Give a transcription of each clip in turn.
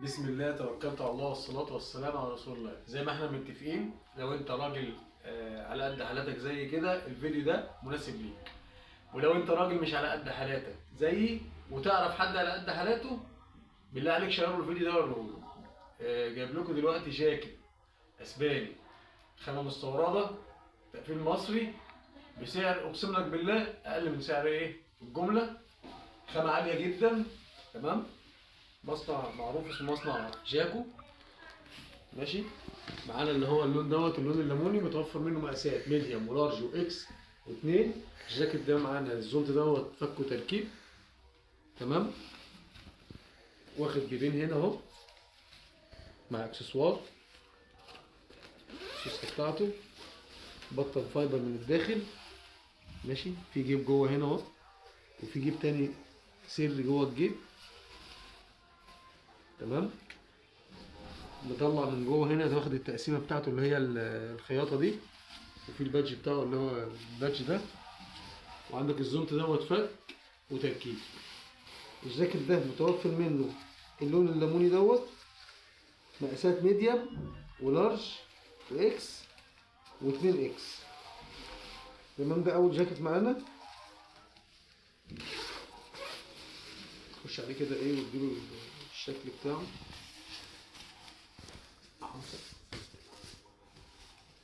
بسم الله توكلت على الله والصلاة والسلام على رسول الله. زي ما احنا متفقين، لو انت راجل على قد حالاتك زي كده الفيديو ده مناسب ليك. ولو انت راجل مش على قد حالاتك زيي وتعرف حد على قد حالاته، بالله عليك شيروا الفيديو ده وريهوله. جايب لكم دلوقتي جاكيت اسباني، خامة مستوردة، تقفيل مصري، بسعر اقسم لك بالله اقل من سعر ايه الجملة. خامة عالية جدا، تمام. مصنع معروف اسمه مصنع جاكو، ماشي. معانا اللي هو اللون دوت، اللون الليموني، متوفر منه مقاسات ميديوم ولارج واكس واثنين. الجاكيت ده معانا الزونت دوت فك وتركيب، تمام. واخد جيبين هنا اهو مع اكسسوار، السوسته بتاعته بطل فايبر من الداخل، ماشي. في جيب جوه هنا اهو، وفي جيب تاني سر جوه الجيب، تمام. مطلع من جوه هنا واخد التقسيمه بتاعته اللي هي الخياطه دي، وفي البادج بتاعه اللي هو البادج ده. وعندك الزونت دوت فك وتركيب. الجاكيت ده متوفر منه اللون الليموني دوت، مقاسات ميديوم ولارج واكس واتنين اكس، تمام. ده اول جاكيت معانا. خش عليه كده ايه واديله الشكل بتاعه.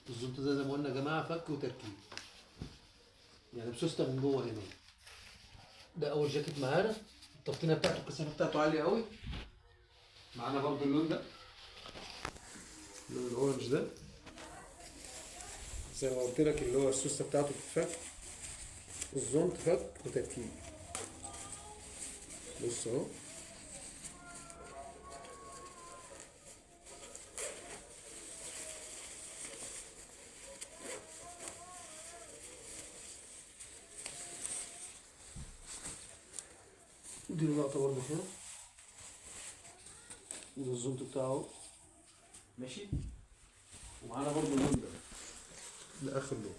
الزونت ده زي ما قلنا يا جماعه فك وتركيب، يعني بسوسته من جوه هنا. ده اول جاكيت معانا. التبطينه بتاعته الكثافه بتاعته عاليه قوي. معانا برضو اللون ده، اللون الاورنج ده، زي ما قلت لك اللي هو السوسته بتاعته بتتفك، الزونت فك وتركيب. بص اهو، دي لقطه برضه هنا، وده الزونت بتاعه، ماشي. ومعانا برضه اللون ده، ده اخر لون.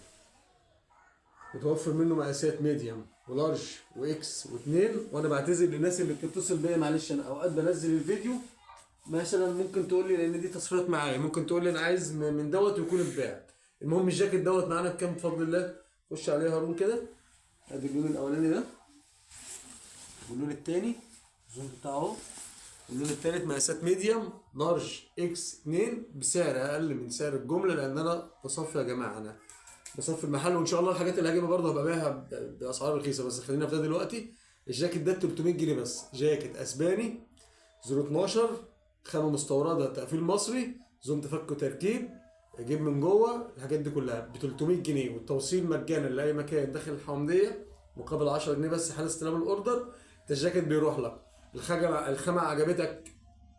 متوفر منه مقاسات ميديوم ولارج واكس واثنين. وانا بعتذر للناس اللي بتتصل بيا، معلش انا اوقات بنزل الفيديو مثلا ممكن تقول لي، لان دي تصفيات معايا، ممكن تقول لي انا عايز من دوت ويكون اتباع. المهم الجاكيت دوت معانا بكام بفضل الله؟ خش عليه هارون كده. ادي اللون الاولاني ده، واللون الثاني الزون بتاعه اهو، واللون الثالث مقاسات ميديوم لارج اكس 2 بسعر اقل من سعر الجمله، لان انا بصفي يا جماعه، انا بصفي المحل. وان شاء الله الحاجات اللي هجيبها برضه هبقى بيعها باسعار رخيصه. بس خلينا في ده دلوقتي. الجاكيت ده ب 300 جنيه بس، جاكيت اسباني 012، خامه مستورده، تقفيل مصري، زونت فك وتركيب، جيب من جوه، الحاجات دي كلها ب 300 جنيه، والتوصيل مجانا لاي مكان داخل الحومديه مقابل 10 جنيه بس حال استلام الاوردر. انت الجاكيت بيروح لك. الخامه عجبتك،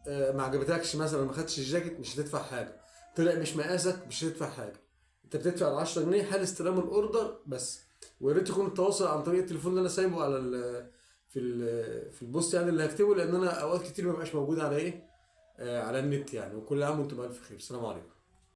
ما عجبتكش مثلا ما خدتش الجاكيت، مش هتدفع حاجه. طلع مش مقاسك، مش هتدفع حاجه. انت بتدفع ال 10 جنيه حال استلام الاوردر بس. ويا ريت يكون التواصل عن طريق التليفون اللي انا سايبه على في البوست، يعني اللي هكتبه، لان انا اوقات كتير ما ببقاش موجود على ايه، على النت يعني. وكل عام وانتم بالف خير. السلام عليكم.